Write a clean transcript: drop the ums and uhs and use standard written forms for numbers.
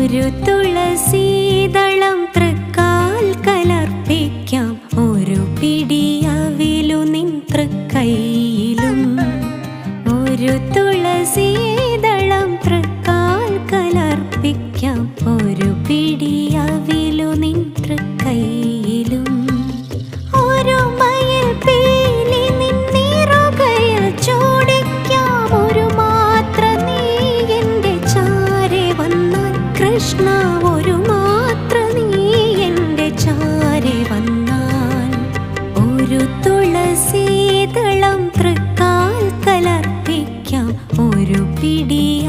ഒരു തുളസീദളം തൃക്കാൽ കലർപ്പിക്കാം, ഒരു പിടിയവിലു നിൻ തൃക്കൈയിലും. ഒരു തുളസീദളം തൃക്കാൽ കലർപ്പിക്കാം, ഒരു പിടിയവിലു നിൻ തൃക്കൈയിലും. ഒരു മയിൽ പീലി നിന്നിറുകയിൽ ചൂടിക്കാം, ഒരു മാത്ര നീ എൻ്റെ ചാരെ വന്നാൽ കൃഷ്ണ, ഒരു മാത്ര നീ എൻ്റെ ചാരെ വന്നാൽ. ഒരു തുളസീദളം തൃക്കാൽ കലർപ്പിക്കാം, ഒരു പിടിയ